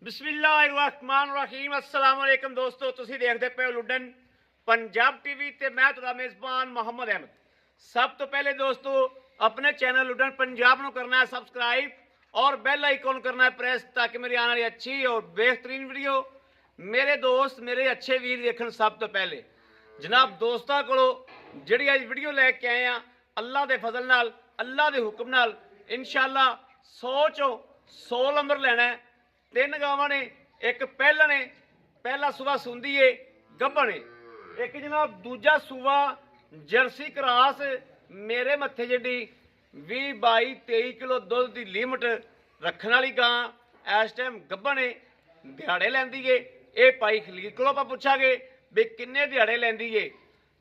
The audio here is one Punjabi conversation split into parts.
बिस्मिल्लाहिर्रहमानिर्रहीम अस्सलाम वालेकुम दोस्तों, तुसी देखते पे हो लुडन पंजाब टीवी ते मैं तुहाडा मेज़बान मोहम्मद अहमद। सब तो पहले दोस्तों अपने चैनल लुडन पंजाब को करना है सब्सक्राइब और बेल आइकॉन करना है प्रेस, ताकि मेरी आने वाली अच्छी और बेहतरीन वीडियो मेरे दोस्त मेरे अच्छे वीर देखन। सब तो पहले जनाब दोस्तों को जिहड़ी अज वीडियो लैके आए हैं, अल्लाह के फजल नाल अल्लाह के हुक्म नाल इंशाअल्लाह 100 चों 100 नंबर लेना है। तीन गावां ने, एक पहला ने, पहला सूबा सुंदी है गब्बन है, एक जनाब दूजा सूबा जर्सी क्रॉस मेरे मत्थे जिड्डी 20-22-23 किलो दुध की लिमिट रखने वाली गां इस टाइम गब्बन है, दिहाड़े लैंदी है। ये भाई खलील को आप पुछांगे भी किन्ने दिहाड़े लैंदी है।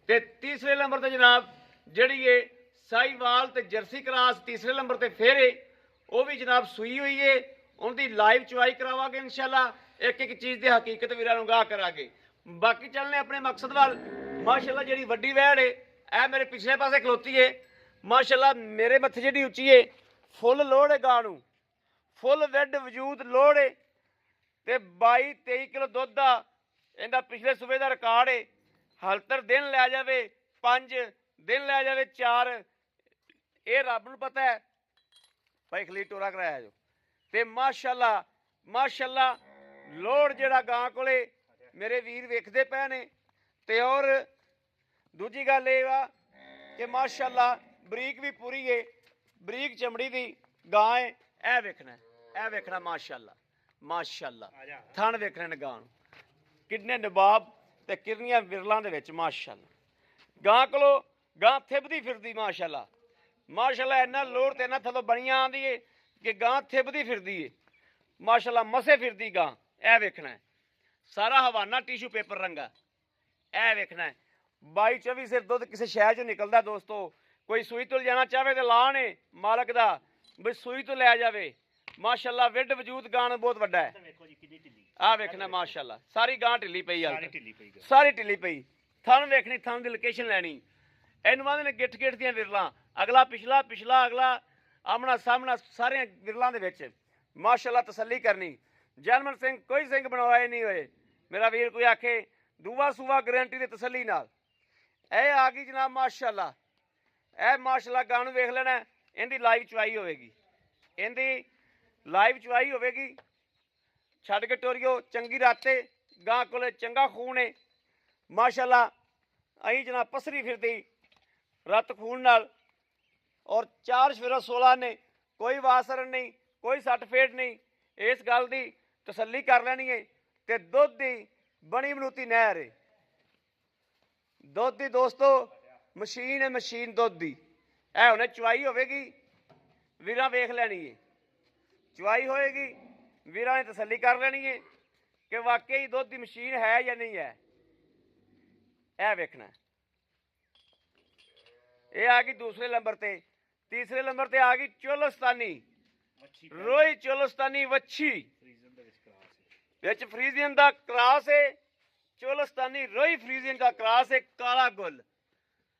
ते तीसरे नंबर ते जनाब जिहड़ी है साहीवाल ते जर्सी क्रॉस तीसरे नंबर ते फिर है, वो भी जनाब सूई हुई है। उनकी लाइव चुवाई करावांगे इंशाल्लाह, एक एक चीज़ की हकीकत वीरां नूं गाह करांगे। बाकी चलने अपने मकसद वाल। माशाल्लाह जिहड़ी वड्डी वैड़ है यह मेरे पिछले पासे खलोती है, माशाल्लाह मेरे मत्थे जिहड़ी उच्ची है, फुल लोड़ है गां नूं, फुल वैड वजूद लोड़ है। ते 22-23 किलो दुध का इहदा पिछले सूबे का रिकॉर्ड है। हलतर दिन लै जावे 5 दिन लै जावे 4, ये रब नूं पता है। भाई खलील टोरा कराया जो ते माशाल्लाह माशाल्लाह लोड़ जिहड़ा गां कोले मेरे वीर वेखदे पे ने। ते और दूजी गल ये वा कि माशाल्लाह बरीक भी पूरी है, बरीक चमड़ी दी गां है। ए वेखना ए वेखना माशाल्लाह माशाल्लाह थण वेखने ने गां किन्ने नवाब ते किरनियां विरलां दे विच माशाल्लाह। गां कोलों गां थिबदी फिरदी माशाल्लाह माशाल्लाह, इन्ना लोड़ ते इन्ना थल्लों बनियां आंदी है कि गां थिबदी फिरदी है माशाल्लाह, मसे फिरदी गां। ए वेखना है सारा हवाना टिशू पेपर रंगा, ए वेखना है 22-24 सिर दुध किसी शहर चों निकलदा। दोस्तों कोई सूई तो जाना चाहे तो लाण है मालक दा भी सूई तो लै जावे। माशाल्लाह विड वजूद गां बहुत वड्डा है। आ वेखना माशाल्लाह सारी गां ढिली पई है, सारी ढिली पई। थन वेखनी, थन दी लोकेशन लैनी। इन्हूं आंदे ने गिठ गिठ दियां विरलां, अगला पिछला पिछला अगला आमना सामना सारे विरलों के माशाल्लाह तसल्ली करनी। जैलमन सिंह कोई सिंह बनवाए नहीं हुए, मेरा वीर कोई आखे दूआ सूबा गारंटी की तसल्ली नाल। ए आ गई जनाब माशाल्लाह, ए माशाल्लाह गां नूं वेख लेना। इहदी लाइव चुवाई होगी, इहदी लाइव चुवाई होगी। छड्ड के टोरियो चंगी राते गां कोले चंगा खून है माशाल्लाह। अहीं जनाब पसरी फिरदी रत खून नाल और 4 सवेरा 16 ने, कोई वासरन नहीं, कोई सट फेट नहीं। इस गल की तसल्ली कर लैनी है। तो दुध की बनी बनूती नहर है, दुध की दोस्तों मशीन है, मशीन दुध की। है उन्हें चुवाई होगी, वीरां वेख लैनी है, चुवाई होएगी वीरां ने तसल्ली कर लैनी है कि वाकई दुध की मशीन है या नहीं है। यह वेखना ये आ गई दूसरे नंबर ते। तीसरे नंबर ते आ गई चोलस्तानी रोई, चोलस्तानी वच्छी विच फ्रीजियन का क्रॉस है। चोलस्तानी रोई फ्रीजियन का क्रॉस है, काला गुल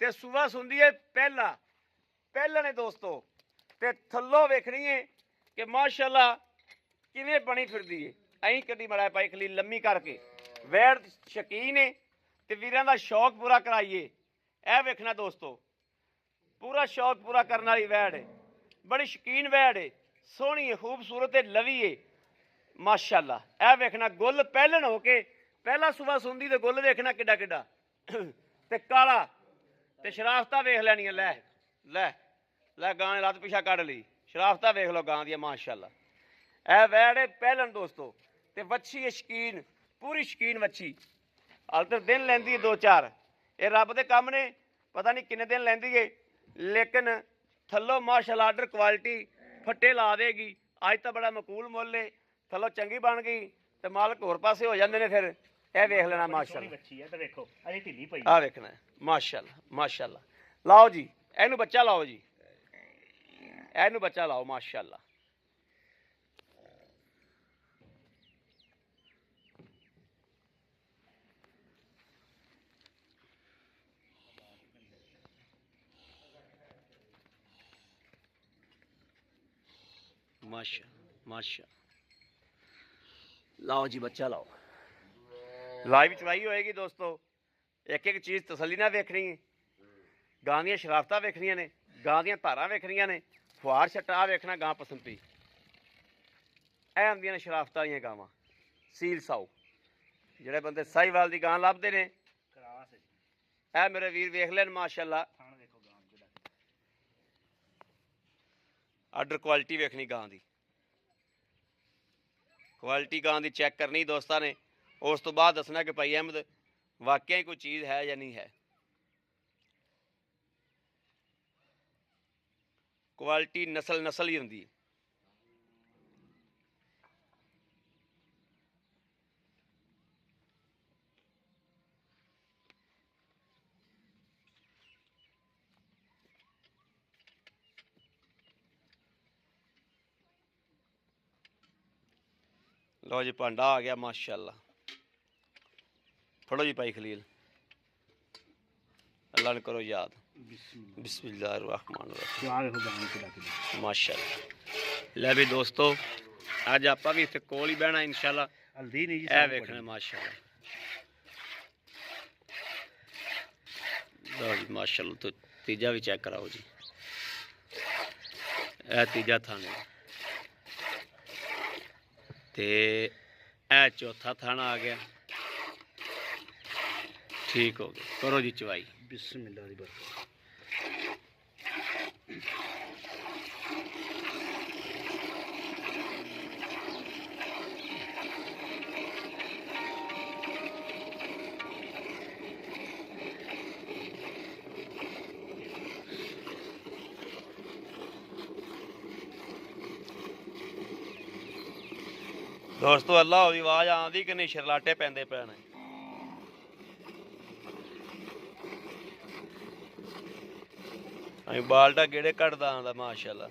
ते सूबा सुंदी है पहला पहला ने दोस्तों। ते थल्लों वेखनी है कि माशाल्लाह किवें बनी फिरदी है। अं कदी मड़ा पाई खलील लम्मी करके वैड़ शकीन है ते वीरां दा शौक पूरा कराइए। ए वेखना दोस्तों पूरा शौक पूरा करने वाली वैड़ है, बड़ी शकीन वैड़ है, सोहनी है, खूबसूरत है, लवी है माशाल्लाह। ए वेखना गुल पहलन होके पहला सूबा सुंदी तो गुल वेखना किड्डा किड्डा ते काला ते शराफता वेख लैनियां। लै लै लै गां ने लत्त पिछा कढ़ ली, शराफता वेख लो गां दियां माशाल्लाह। ए वैड़ है पहलन दोस्तों ते वच्छी है शकीन, पूरी शकीन वच्छी। हाल तो दिन लैंदी है 2-4, ये रब दे कम ने, पता नहीं किन्ने दिन लैंदी है, लेकिन थल्लों माशाल्लाह आर्डर क्वालिटी फट्टे ला देगी। अज तो बड़ा मकूल मुल है, थल्लों चंगी बन गई तो मालक होर पासे हो जाते हैं। फिर यह वेख लेना माशाल्लाह, आ वेखना माशाल्लाह माशाल्लाह। लाओ जी इनू बच्चा लाओ जी, इनू बच्चा लाओ माशाल्लाह। माशा माशा ਲਾਓ ਜੀ ਬੱਚਾ ਲਾਓ। ਲਾਈਵ ਚਵਾਈ ਹੋਏਗੀ ਦੋਸਤੋ। ਇੱਕ ਇੱਕ ਚੀਜ਼ ਤਸੱਲੀ ਨਾਲ ਵੇਖਣੀ ਹੈ। ਗਾਂ ਦੀਆਂ ਸ਼ਰਾਰਤਾਂ ਵੇਖਣੀਆਂ ਨੇ, ਗਾਂ ਦੀਆਂ ਧਾਰਾਂ ਵੇਖਣੀਆਂ ਨੇ, ਫੁਹਾਰ ਛੱਟਾ ਵੇਖਣਾ ਗਾਂ ਪਸੰਦੀ। ਇਹ ਹੁੰਦੀਆਂ ਨੇ ਸ਼ਰਾਰਤਾਂ ਵਾਲੀਆਂ ਗਾਵਾਂ। ਸੀਲ ਸਾਊ ਜਿਹੜੇ ਬੰਦੇ ਸਾਹੀਵਾਲ ਦੀ ਗਾਂ ਲੱਭਦੇ ਨੇ, ਇਹ ਮੇਰੇ ਵੀਰ ਵੇਖ ਲੈਣ ਮਾਸ਼ਾਅੱਲਾ। ਆਰਡਰ ਕੁਆਲਿਟੀ ਵੇਖਣੀ ਗਾਂ ਦੀ, ਕੁਆਲਿਟੀ ਗਾਂ ਦੀ ਚੈੱਕ ਕਰਨੀ ਦੋਸਤਾਂ ਨੇ। ਉਸ ਤੋਂ ਬਾਅਦ ਦੱਸਣਾ ਕਿ ਭਾਈ ਅਹਿਮਦ ਵਾਕਿਆ ਹੀ ਕੋਈ ਚੀਜ਼ ਹੈ ਜਾਂ ਨਹੀਂ ਹੈ। ਕੁਆਲਿਟੀ ਨਸਲ ਹੀ ਹੁੰਦੀ ਹੈ। ਲਓ ਜੀ ਭਾਂਡਾ ਆ ਗਿਆ ਮਾਸ਼ਾਅੱਲਾ। ਫੜੋ ਜੀ ਭਾਈ ਖਲੀਲ, ਅੱਲਾ ਨੇ ਕਰੋ ਯਾਦ। ਬਿਸਮਿल्लाह रहमान रहीम माशाअल्लाह। ਲੈ ਵੀ ਦੋਸਤੋ ਅੱਜ ਆਪਾਂ ਵੀ ਇੱਥੇ ਕੋਲ ਹੀ ਬਹਿਣਾ ਇਨਸ਼ਾਅੱਲਾ। ਹਲਦੀ ਨਹੀਂ ਜੀ ਇਹ ਵੇਖਣਾ ਮਾਸ਼ਾਅੱਲਾ। ਲਓ ਜੀ ਮਾਸ਼ਾਅੱਲਾ। तो ਤੀਜਾ ਵੀ ਚੈੱਕ ਕਰਾਓ ਜੀ। ਇਹ ਤੀਜਾ ਥਾਣਾ ਤੇ ਇਹ ਚੌਥਾ ਥਾਣਾ ਆ ਗਿਆ। ਠੀਕ ਹੋ ਗਿਆ। ਕਰੋ ਜੀ ਚਵਾਈ। ਬਿਸਮਿल्लाह ਦੀ ਬਰਕਤ। ਦੋਸਤੋ ਅੱਲਾਹ ਦੀ ਆਵਾਜ਼ ਆਉਂਦੀ ਕਿ ਨਹੀਂ? ਸ਼ਰਲਾਟੇ ਪੈਂਦੇ ਪਏ ਨੇ। ਅਸੀਂ ਬਾਲਟਾ ਗੇੜੇ ਕੱਢਦਾ ਆਉਂਦਾ ਮਾਸ਼ਾਅੱਲਾ।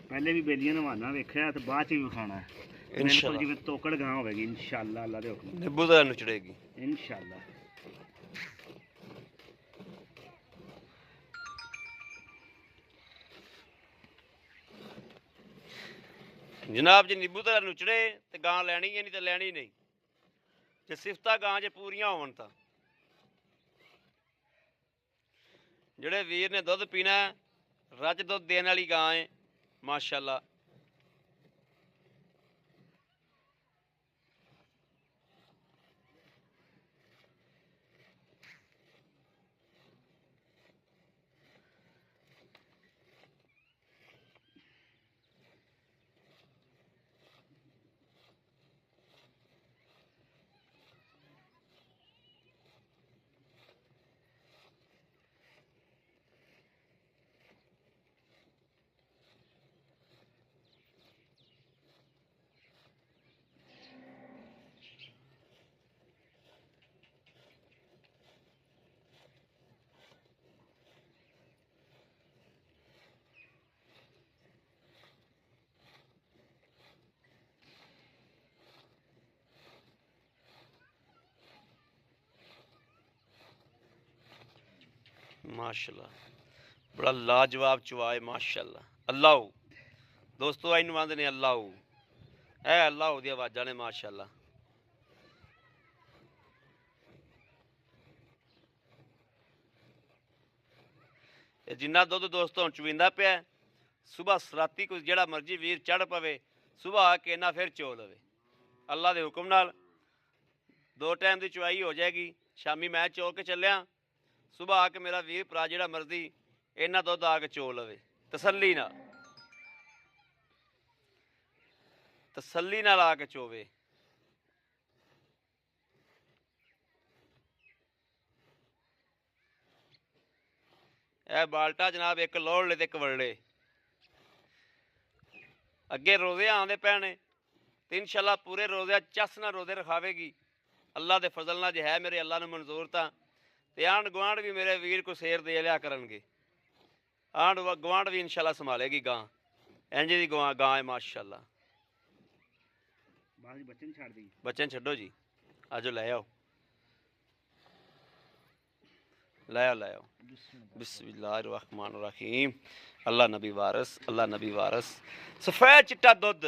ਪਹਿਲੇ ਵੀ ਬੇਲੀਆਂ ਨਵਾਨਾ ਵੇਖਿਆ ਤੇ ਬਾਅਦ ਚ ਵੀ ਵਿਖਾਣਾ ਹੈ ਇਨਸ਼ਾਅੱਲਾ। ਜਿਵੇਂ ਤੋਕੜ ਗਾਂ ਹੋਵੇਗੀ ਇਨਸ਼ਾਅੱਲਾ ਅੱਲਾ ਦੇ ਹੁਕਮ ਨਿੱਬੂ ਦਾ ਨੁਚੜੇਗੀ ਇਨਸ਼ਾਅੱਲਾ। ਜਨਾਬ ਜੀ ਨਿੱਬੂ ਦਾ ਨੁਚੜੇ ਤੇ ਗਾਂ ਲੈਣੀ ਹੈ, ਨਹੀਂ ਤੇ ਲੈਣੀ ਨਹੀਂ। ਜੇ ਸਿਫਤਾਂ ਗਾਂ ਜੇ ਪੂਰੀਆਂ ਹੋਣ ਤਾਂ ਜਿਹੜੇ ਵੀਰ ਨੇ ਦੁੱਧ ਪੀਣਾ ਰੱਜ ਦੁੱਧ ਦੇਣ ਵਾਲੀ ਗਾਂ ਹੈ ਮਾਸ਼ਾਅੱਲਾ। माशाल्लाह बड़ा लाजवाब चुवाए माशाल्लाह। अल्लाह दोस्तों इनू आंदे ने अल्लाह है अल्लाह दी आवाज़ां ने माशाल्लाह। जिन्ना दुध दोस्तों चुविंदा पिया सुबह राती कोई जेड़ा मर्जी वीर चढ़ पवे सुबह आके इन्ना फिर चो लवे अल्लाह के हुक्म नाल। 2 टाइम की चुवाई हो जाएगी। शामी मैं चो के चलिया सुबह आके मेरा वीर भरा जेड़ा मर्जी इन्ना दुध आके चो लवे तसल्ली नाल आके चोवे। यह बाल्टा जनाब एक लोड़ले ते एक वड़ले ਅੱਗੇ ਰੋਜ਼ੇ ਆਉਂਦੇ ਪਏ ਨੇ ਤੇ ਇਨਸ਼ਾਅੱਲਾ ਪੂਰੇ ਰੋਜ਼ੇ ਚੱਸ ਨਾਲ ਰੋਜ਼ੇ ਰਖਾਵੇਗੀ ਅੱਲਾ ਦੇ ਫਜ਼ਲ ਨਾਲ। ਜੇ ਹੈ ਮੇਰੇ ਅੱਲਾ ਨੂੰ ਮਨਜ਼ੂਰ ਤਾਂ ਤੇ ਆਂਢ ਗੁਆਂਢ ਵੀ ਮੇਰੇ ਵੀਰ ਕੋ ਸੇਰ ਦੇ ਲਿਆ ਕਰਨਗੇ। ਆਂਢ ਗੁਆਂਢ ਵੀ ਇਨਸ਼ਾਅੱਲਾ ਸੰਭਾਲੇਗੀ ਗਾਂ। ਇੰਜ ਦੀ ਗਾਂ ਹੈ ਮਾਸ਼ਾਅੱਲਾ। ਬਾਹਰ ਬੱਚੇ ਨਹੀਂ ਛੱਡਦੀ। ਬੱਚੇ ਛੱਡੋ ਜੀ, ਆਜੋ ਲੈ ਆਓ, ਲੈ ਆਓ। ਬਿਸमिल्लाहिर्रहमानिर्रहीम। ਅੱਲਾ ਨਬੀ ਵਾਰਸ, ਅੱਲਾ ਨਬੀ ਵਾਰਸ। ਸਫੈਦ ਚਿੱਟਾ ਦੁੱਧ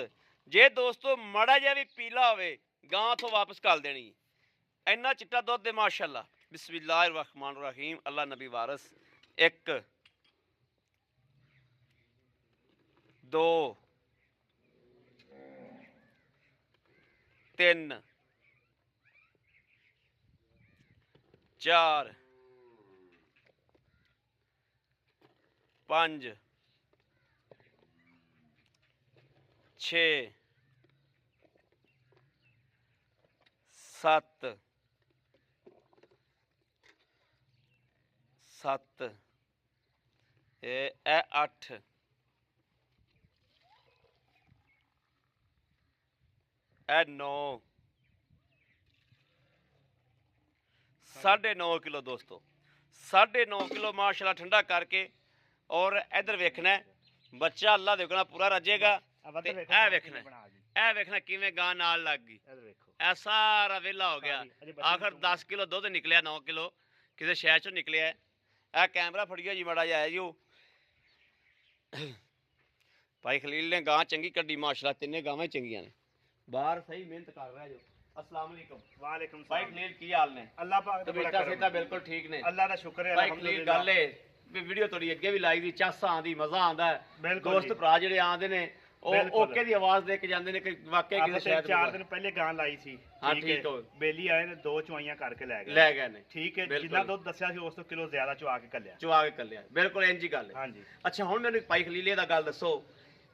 ਜੇ ਦੋਸਤੋ ਮੜਾ ਜਿਹਾ ਵੀ ਪੀਲਾ ਹੋਵੇ ਗਾਂ ਤੋਂ ਵਾਪਸ ਘੱਲ ਦੇਣੀ। ਇੰਨਾ ਚਿੱਟਾ ਦੁੱਧ ਹੈ ਮਾਸ਼ਾਅੱਲਾ। ਬਿਸमिल्लाहिर्रहमानिर्रहीम। ਅੱਲਾ ਨਬੀ ਵਾਰਸ। 1 2 3 4 5 6 7 7 ਇਹ 8 ਇਹ 9 9.5 ਕਿਲੋ ਦੋਸਤੋ। 9.5 ਕਿਲੋ ਮਾਸ਼ਾਅੱਲਾ ਠੰਡਾ ਕਰਕੇ ਔਰ ਇਧਰ ਵੇਖਣਾ ਬੱਚਾ ਅੱਲਾ ਦੇਖਣਾ ਪੂਰਾ ਰੱਜੇਗਾ। ਤੇ ਇਹ ਵੇਖਣਾ ਕਿਵੇਂ ਗਾਂ ਨਾਲ ਲੱਗ ਗਈ। ਇਹ ਸਾਰਾ ਵਿਹਲਾ ਹੋ ਗਿਆ। ਆਖਰ 10 ਕਿਲੋ ਦੁੱਧ ਨਿਕਲਿਆ, 9 ਕਿਲੋ ਕਿਸੇ ਸ਼ਹਿਰ ਚੋਂ ਨਿਕਲਿਆ। ਇਹ ਕੈਮਰਾ ਫੜਿਓ ਜੀ ਮਾੜਾ ਜਿਹਾ ਜੀ। ਉਹ ਭਾਈ ਖਲੀਲ ਨੇ ਗਾਂ ਚੰਗੀ ਕੱਢੀ ਮਾਸ਼ਾਅੱਲਾ। ਤਿੰਨੇ ਗਾਵਾਂ ਹੀ ਚੰਗੀਆਂ ਨੇ। ਬਾਹਰ ਸਹੀ ਮਿਹਨਤ ਕਰ ਰਿਹਾ ਜੋ। अस्सलाम वालेकुम। वालेकुम भाई खलील की हाल ने? अल्लाह पाक दा बड़ा करम है। बिल्कुल ठीक ने। अल्लाह दा शुक्र है। भाई खलील गल है भी वीडियो थोड़ी अगे भी लाई दी चस आंदी मजा आंदा है। दोस्त भरा जेडे आंदे ने ਉਹ ਓਕੇ ਦੀ ਆਵਾਜ਼ ਦੇ ਕੇ ਜਾਂਦੇ ਨੇ ਕਿ ਵਾਕਈ ਕਿਸੇ ਸ਼ਾਇਦ 4 ਦਿਨ ਪਹਿਲੇ ਗਾਂ ਲਾਈ ਸੀ। ਹਾਂ ਠੀਕ ਹੋ ਬੇਲੀ ਆਏ ਨੇ 2 ਚੁਆਈਆਂ ਕਰਕੇ ਲੈ ਗਏ ਨੇ। ਠੀਕ ਹੈ, ਜਿੰਨਾ ਦੁੱਧ ਦੱਸਿਆ ਸੀ ਉਸ ਤੋਂ ਕਿਲੋ ਜ਼ਿਆਦਾ ਚੁਆ ਕੇ ਕੱਲਿਆ। ਬਿਲਕੁਲ ਇੰਜ ਹੀ ਗੱਲ ਹੈ। ਹਾਂਜੀ। ਅੱਛਾ ਹੁਣ ਮੈਨੂੰ ਭਾਈ ਖਲੀਲੇ ਦਾ ਗੱਲ ਦੱਸੋ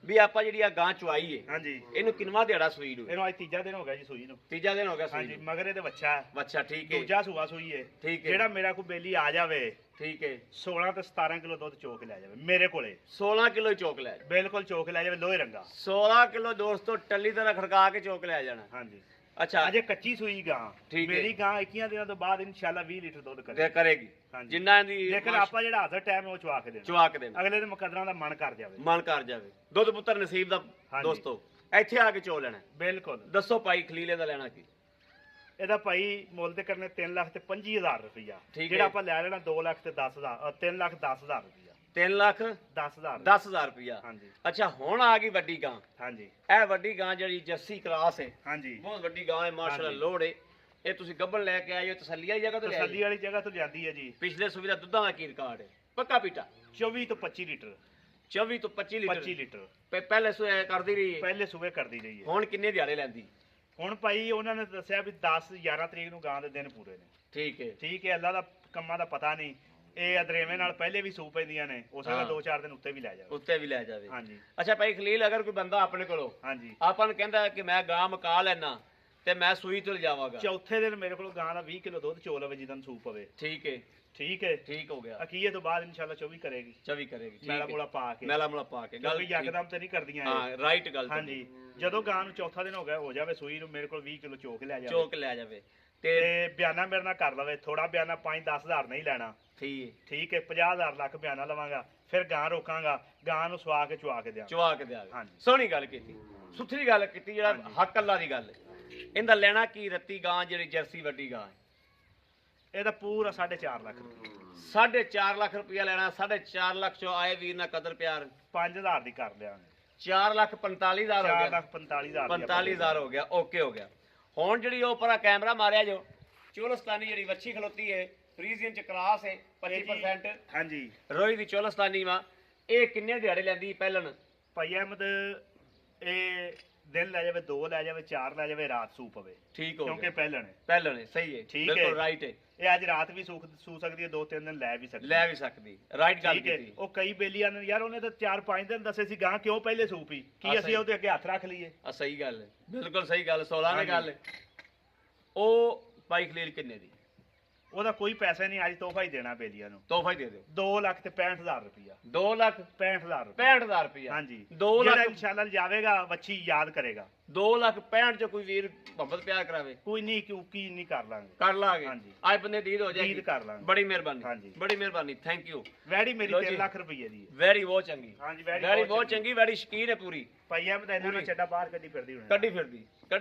ਵੀ ਆਪਾਂ ਜਿਹੜੀ ਆ ਗਾਂ ਚੁਆਈ ਹੈ ਹਾਂਜੀ ਇਹਨੂੰ ਕਿੰਨਵਾ ਦਿਹਾੜਾ ਸੂਈ ਨੂੰ? ਇਹਨੂੰ ਅੱਜ ਤੀਜਾ ਦਿਨ ਹੋ ਗਿਆ ਜੀ ਸੂਈ ਨੂੰ। ਤੀਜਾ ਦਿਨ ਹੋ ਗਿਆ ਸੂਈ ਹਾਂਜੀ। ਮਗਰ ਇਹਦੇ ਬੱਚਾ ਠੀਕ ਹੈ। ਦੂਜਾ ਸੂਆ ਸੂਈ ਹੈ। ਠੀਕ ਹੈ। ਜਿਹੜਾ ਮੇਰਾ ਕੋ ਬੇਲੀ ਆ ਜਾਵੇ ਠੀਕ ਹੈ 16 ਤੇ 17 ਕਿਲੋ ਦੁੱਧ ਚੋਕ ਲੈ ਜਾਵੇ ਮੇਰੇ ਕੋਲੇ। 16 ਕਿਲੋ ਚੋਕ ਲੈ ਬਿਲਕੁਲ ਚੋਕ ਲੈ ਜਾਵੇ ਲੋਹੇ ਰੰਗਾ। 16 ਕਿਲੋ ਦੋਸਤੋ ਟੱਲੀ ਤਰ੍ਹਾਂ ਖੜਕਾ ਕੇ ਚੋਕ ਲੈ ਜਾਣਾ। ਹਾਂਜੀ। ਅੱਛਾ ਅਜੇ ਕੱਚੀ ਸੂਈ ਗਾਂ। ਮੇਰੀ ਗਾਂ 21 ਦਿਨਾਂ ਤੋਂ ਬਾਅਦ ਇਨਸ਼ਾਅੱਲਾ 20 ਲੀਟਰ ਦੁੱਧ ਕਰੇਗੀ। ਜਿੰਨਾ ਦੀ ਲੇਕਿਨ ਆਪਾਂ ਜਿਹੜਾ ਹਾਜ਼ਰ ਟਾਈਮ ਉਹ ਚਵਾ ਕੇ ਦੇਣਾ। ਅਗਲੇ ਦੇ ਮੁਕੱਦਰਾਂ ਦਾ ਮਨ ਕਰ ਜਾਵੇ। ਦੁੱਧ ਪੁੱਤਰ ਨਸੀਬ ਦਾ ਦੋਸਤੋ ਇੱਥੇ ਆ ਕੇ ਚੋ ਲੈਣਾ। ਬਿਲਕੁਲ। ਦੱਸੋ ਭਾਈ ਖਲੀਲੇ ਦਾ ਲੈਣਾ ਕੀ? ਇਹਦਾ ਭਾਈ ਮੁੱਲ ਤੇ ਕਰਨੇ 3 ਲੱਖ ਤੇ 25,000 ਰੁਪਇਆ। ਜਿਹੜਾ ਆਪਾਂ ਲੈ ਲੈਣਾ 2 ਲੱਖ ਤੇ 10,000 3 ਲੱਖ 10,000 ਰੁਪਇਆ। 3 ਲੱਖ 10,000 ਰੁਪਇਆ। ਹਾਂਜੀ। ਅੱਛਾ ਹੁਣ ਆ ਗਈ ਵੱਡੀ ਗਾਂ। ਹਾਂਜੀ। ਇਹ ਵੱਡੀ ਗਾਂ ਜਿਹੜੀ ਜੱਸੀ ਕਰਾਸ ਹੈ। ਹਾਂਜੀ। ਬਹੁਤ ਵੱਡੀ ਗਾਂ ਹੈ ਮਾਸ਼ਾਅੱਲਾ। ਲੋੜ ਹੈ। ਇਹ ਤੁਸੀਂ ਗੱਬਣ ਲੈ ਕੇ ਆਏ ਹੋ ਤਸੱਲੀ ਵਾਲੀ ਜਗ੍ਹਾ ਤੋਂ? ਤਸੱਲੀ ਵਾਲੀ ਜਗ੍ਹਾ ਤੋਂ ਜਾਂਦੀ ਹੈ ਜੀ। ਪਿਛਲੇ ਸੁਵਿਧਾ ਦੁੱਧਾਂ ਦਾ ਕੀ ਰਿਕਾਰਡ ਹੈ? ਪੱਕਾ ਪੀਟਾ 24 ਤੋਂ 25 ਲੀਟਰ। 24 ਤੋਂ 25 ਲੀਟਰ। 25 ਲੀਟਰ ਪਹਿਲੇ ਸੂਏ ਕਰਦੀ ਰਹੀ ਹੈ। ਪਹਿਲੇ ਸੂਏ ਕਰਦੀ ਰਹੀ ਹੈ। ਹੁਣ ਕਿੰਨੇ ਦਿਹਾੜੇ ਲੈਂਦੀ? ਹੁਣ ਭਾਈ ਉਹਨਾਂ ਨੇ ਦੱਸਿਆ ਵੀ 10-11 ਤਰੀਕ ਨੂੰ ਗਾਂ ਦੇ ਦਿਨ ਪੂਰੇ ਨੇ। ਠੀਕ ਹੈ। ਠੀਕ ਹੈ। ਅੱਲਾ ਦਾ ਕੰਮਾਂ ਦਾ ਪਤਾ ਨਹੀਂ। ਇਹ ਅਦਰੇਵੇਂ ਨਾਲ ਪਹਿਲੇ ਵੀ ਸੂ ਪੈਂਦੀਆਂ ਨੇ। ਉਸ ਨਾਲ 2-4 ਦਿਨ ਉੱਤੇ ਵੀ ਲੈ ਜਾਵੇ। ਹਾਂਜੀ। ਅੱਛਾ ਭਾਈ ਖਲੀਲ ਅਗਰ ਕੋਈ ਬੰਦਾ ਆਪਣੇ ਕੋਲੋਂ ਹਾਂਜੀ ਆਪਾਂ ਨੂੰ ਕਹਿੰਦਾ ਕਿ ਮੈਂ ਗਾਂ ਮਕਾ ਲੈਣਾ ਤੇ ਮੈਂ ਸੂਈ ਤੋਂ ਲਿਜਾਵਾਂਗਾ, ਚੌਥੇ ਦਿਨ ਮੇਰੇ ਕੋਲ ਗਾਂ ਦਾ 20 ਕਿਲੋ ਦੁੱਧ ਚੋ ਲਵੇ ਜਿੱਦਨ ਸੂਪ ਪਵੇ। ਠੀਕ ਹੈ। ਠੀਕ ਹੋ ਗਿਆ। ਅਕੀਏ ਤੋਂ ਬਾਅਦ ਇਨਸ਼ਾਅੱਲਾ 24 ਕਰੇਗੀ। ਮੈਲਾ ਮੂਲਾ ਪਾ ਕੇ ਗੱਲ ਯਕਦਮ ਤੇ ਨਹੀਂ ਕਰਦੀਆਂ। ਹਾਂ ਰਾਈਟ ਗੱਲ। ਹਾਂਜੀ। ਜਦੋਂ ਗਾਂ ਨੂੰ ਚੌਥਾ ਦਿਨ ਹੋ ਜਾਵੇ ਸੂਈ ਨੂੰ ਮੇਰੇ ਕੋਲ 20 ਕਿਲੋ ਚੋਕ ਲੈ ਜਾਵੇ ਤੇ ਬਿਆਨਾ ਮੇਰੇ ਨਾਲ ਕਰ ਲਵੇ। ਥੋੜਾ ਬਿਆਨਾ 5-10 ਹਜ਼ਾਰ ਨਹੀਂ ਲੈਣਾ। ਠੀਕ ਹੈ। 50,000 ਲੱਖ ਬਿਆਨਾ ਲਵਾਂਗਾ ਫਿਰ ਗਾਂ ਰੋਕਾਂਗਾ। ਗਾਂ ਨੂੰ ਸਵਾ ਕੇ ਚੁਆ ਕੇ ਦਿਆਂਗੇ। ਹਾਂਜੀ। ਸੋਹਣੀ ਗੱਲ ਕੀਤੀ, ਸੁਥਰੀ ਗੱਲ ਕੀਤੀ। ਜਿਹੜਾ ਹੱਕ ਅੱਲਾ ਦੀ ਗੱਲ ਇਹਦਾ ਲੈਣਾ ਕੀ? ਰੱਤੀ ਗਾਂ ਜਿਹੜੀ ਜਰਸੀ ਵੱਡੀ ਗਾਂ ਇਹਦਾ ਪੂਰਾ 4.5 ਲੱਖ ਰੁਪਏ। 4.5 ਲੱਖ ਰੁਪਇਆ ਲੈਣਾ। 4.5 ਲੱਖ ਚੋਂ ਆਏ ਵੀਰ ਨਾਲ ਕਦਰ ਪਿਆਰ 5,000 ਦੀ ਕਰ ਦਿਆਂਗੇ। 4,45,000 ਹੋ ਗਿਆ। 4,45,000 45,000 ਹੋ ਗਿਆ। ਓਕੇ ਹੋ ਗਿਆ। ਹੁਣ ਜਿਹੜੀ ਉਹ ਪਰਾ ਕੈਮਰਾ ਮਾਰਿਆ ਜੋ ਚੋਲਸਤਾਨੀ ਜਿਹੜੀ ਵੱਛੀ ਖਲੋਤੀ ਹੈ ਫਰੀਜ਼ੀਅਨ ਚ ਕਰਾਸ ਹੈ 25%। ਹਾਂਜੀ। ਰੋਈ ਦੀ ਚੋਲਸਤਾਨੀ ਵਾ। ਇਹ ਕਿੰਨੇ ਦਿਹਾੜੇ ਲੈਂਦੀ ਪਹਿਲਣ? ਭਾਈ ਅਹਿਮਦ ਇਹ ਦਿਨ ਲੈ ਜਾਵੇ 2 ਲੈ ਜਾਵੇ 4 ਲੈ ਜਾਵੇ ਰਾਤ ਸੂ ਪਵੇ। ਠੀਕ ਹੋ ਗਿਆ। ਕਿਉਂਕਿ ਪਹਿਲਣ ਹੈ। ਸਹੀ ਹੈ। ਬਿਲਕੁਲ ਰਾਈਟ ਹੈ। ਇਹ ਅੱਜ ਰਾਤ ਵੀ ਸੂ ਸਕਦੀ ਹੈ। 2-3 ਦਿਨ ਲੈ ਵੀ ਸਕਦੀ। ਰਾਈਟ ਗੱਲ ਕੀਤੀ। ਉਹ ਕਈ ਬੇਲੀਆਂ ਨੇ ਯਾਰ ਉਹਨੇ ਤਾਂ 4-5 ਦਿਨ ਦੱਸੇ ਸੀ ਗਾਂ ਕਿਉਂ ਪਹਿਲੇ ਸੂਪੀ ਕੀ ਅਸੀਂ ਉਹਦੇ ਅੱਗੇ ਹੱਥ ਰੱਖ ਲਈਏ? ਸਹੀ ਗੱਲ ਹੈ। ਬਿਲਕੁਲ ਸਹੀ ਗੱਲ। 16 ਨੇ ਗੱਲ। ਉਹ ਭਾਈ ਖਲੀਲ ਕਿੰਨੇ ਦੀ? ਉਹਦਾ ਕੋਈ ਪੈਸਾ ਨਹੀਂ, ਅੱਜ ਤੋਹਫਾ ਹੀ ਦੇਣਾ ਬੇਲੀਆਂ ਨੂੰ। ਤੋਹਫਾ ਹੀ ਦੇ ਦਿਓ। 2,65,000 ਰੁਪਇਆ। 2,65,000 65,000 ਰੁਪਇਆ। ਹਾਂਜੀ 2 ਲੱਖ ਇਨਸ਼ਾਅੱਲਾ ਜਾਵੇਗਾ, ਵੱਛੀ ਯਾਦ ਕਰੇਗਾ। 2,65,000 ਚ ਕੋਈ ਵੀਰ ਮੁਹੱਬਤ ਪਿਆਰ ਕਰਾਵੇ, ਕੋਈ ਨਹੀਂ ਕੀ ਨਹੀਂ ਕਰ ਲਾਂਗੇ। ਕਰ ਲਾਂਗੇ। ਹਾਂਜੀ ਅੱਜ ਬੰਦੇ ਦੀਦ ਹੋ ਜਾਏਗੀ, ਦੀਦ ਕਰ ਲਾਂਗੇ। ਬੜੀ ਮਿਹਰਬਾਨੀ। ਹਾਂਜੀ ਬੜੀ ਮਿਹਰਬਾਨੀ, ਥੈਂਕ ਯੂ। ਵੈੜੀ ਮੇਰੀ 3 ਲੱਖ ਰੁਪਏ ਦੀ ਹੈ। ਵੈਰੀ ਬਹੁਤ ਚੰਗੀ। ਹਾਂਜੀ ਵੈਰੀ ਬਹੁਤ ਚੰਗੀ, ਵੈਰੀ ਸ਼ਕੀਨ ਹੈ ਪੂਰੀ। ਭਾਈਆ ਮੈਂ ਇਹਨਾਂ ਨੂੰ ਛੱਡਾ ਬਾਹਰ ਕੱਢੀ ਫਿਰਦੀ ਹੁਣ, ਕੱਢੀ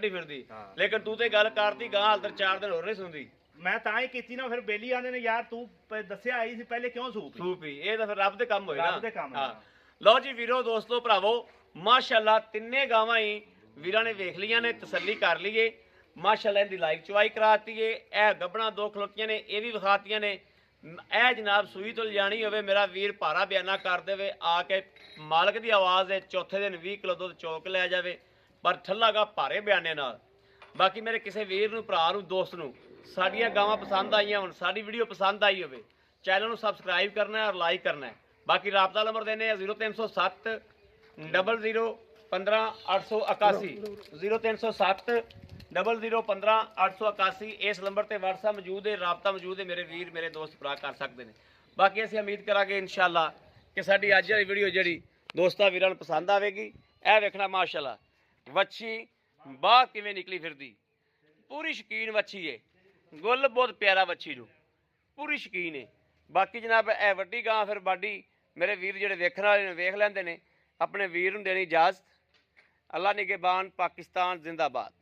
ਫਿਰਦੀ। ਲੇਕਿਨ ਤੂੰ ਤੇ ਗੱਲ ਕਰਦੀ ਗਾਂ ਹਾਲ ਤੱਕ 4 ਦਿਨ ਹੋਰ ਨਹੀਂ ਸੁਣਦੀ। ਮੈਂ ਤਾਂ ਹੀ ਕੀਤੀ ਨਾ, ਫਿਰ ਬੇਲੀ ਆਂਦੇ ਨੇ ਯਾਰ ਤੂੰ ਦੱਸਿਆ ਆਈ ਸੀ ਪਹਿਲੇ ਕਿਉਂ ਸੂਪੀ। ਇਹ ਤਾਂ ਫਿਰ ਰੱਬ ਦੇ ਕੰਮ ਹੋਏ ਨਾ, ਰੱਬ ਦੇ ਕੰਮ। ਹਾਂ ਲਓ ਜੀ ਵੀਰੋ ਦੋਸਤੋ ਭਰਾਵੋ, ਮਾਸ਼ਾਅੱਲਾ ਤਿੰਨੇ ਗਾਵਾਂ ਹੀ ਵੀਰਾਂ ਨੇ ਵੇਖ ਲੀਆਂ ਨੇ, ਤਸੱਲੀ ਕਰ ਲਈਏ। ਮਾਸ਼ਾਅੱਲਾ ਇਹਦੀ ਲਾਈਵ ਚਵਾਈ ਕਰਾਤੀ ਏ। ਇਹ ਗੱਬਣਾ 2 ਖਲੋਤੀਆਂ ਨੇ, ਇਹ ਵੀ ਵਿਖਾਤੀਆਂ ਨੇ। ਇਹ ਜਨਾਬ ਸੂਈ ਤੋਂ ਲਿਜਾਣੀ ਹੋਵੇ, ਮੇਰਾ ਵੀਰ ਭਾਰਾ ਬਿਆਨਾ ਕਰ ਦੇਵੇ, ਆ ਕੇ ਮਾਲਕ ਦੀ ਆਵਾਜ਼ ਦੇ ਚੌਥੇ ਦਿਨ 20 ਕਿਲੋ ਦੁੱਧ ਚੋਕ ਲੈ ਜਾਵੇ, ਪਰ ਠੱਲਾਗਾ ਭਾਰੇ ਬਿਆਨੇ ਨਾਲ। ਬਾਕੀ ਮੇਰੇ ਕਿਸੇ ਵੀਰ ਨੂੰ, ਭਰਾ ਨੂੰ, ਦੋਸਤ ਨੂੰ ਸਾਡੀਆਂ ਗਾਵਾਂ ਪਸੰਦ ਆਈਆਂ ਹੋਣ, ਸਾਡੀ ਵੀਡੀਓ ਪਸੰਦ ਆਈ ਹੋਵੇ, ਚੈਨਲ ਨੂੰ ਸਬਸਕ੍ਰਾਈਬ ਕਰਨਾ ਔਰ ਲਾਈਕ ਕਰਨਾ ਹੈ। ਬਾਕੀ ਰਾਬਤਾ ਨੰਬਰ ਦੇਣੇ ਆ 0307 00 15 881 0307 00 15 881। ਇਸ ਨੰਬਰ ਤੇ WhatsApp ਮੌਜੂਦ ਹੈ, ਰਾਬਤਾ ਮੌਜੂਦ ਹੈ। ਮੇਰੇ ਵੀਰ ਮੇਰੇ ਦੋਸਤ ਭਰਾ ਕਰ ਸਕਦੇ ਨੇ। ਬਾਕੀ ਅਸੀਂ ਉਮੀਦ ਕਰਾਂਗੇ ਇਨਸ਼ਾਅੱਲਾ ਕਿ ਸਾਡੀ ਅੱਜ ਵਾਲੀ ਵੀਡੀਓ ਜਿਹੜੀ ਦੋਸਤਾਂ ਵੀਰਾਂ ਨੂੰ ਪਸੰਦ ਆਵੇਗੀ। ਇਹ ਵੇਖਣਾ ਮਾਸ਼ਾਅੱਲਾ ਵੱਛੀ ਬਾਹ ਕਿਵੇਂ ਨਿਕਲੀ ਫਿਰਦੀ, ਪੂਰੀ ਸ਼ਕੀਨ ਵੱਛੀ ਹੈ। ਗੁੱਲ ਬਹੁਤ ਪਿਆਰਾ ਵੱਛੀ ਨੂੰ, ਪੂਰੀ ਸ਼ਕੀਨ ਹੈ। ਬਾਕੀ ਜਨਾਬ ਇਹ ਵੱਡੀ ਗਾਂ ਫਿਰ ਬਾਡੀ ਮੇਰੇ ਵੀਰ ਜਿਹੜੇ ਵੇਖਣ ਵਾਲੇ ਨੇ ਵੇਖ ਲੈਂਦੇ ਨੇ। ਆਪਣੇ ਵੀਰ ਨੂੰ ਦੇਣੀ ਇਜਾਜ਼ਤ। ਅੱਲਾ ਨਿਗਹਿਬਾਨ, ਪਾਕਿਸਤਾਨ ਜ਼ਿੰਦਾਬਾਦ।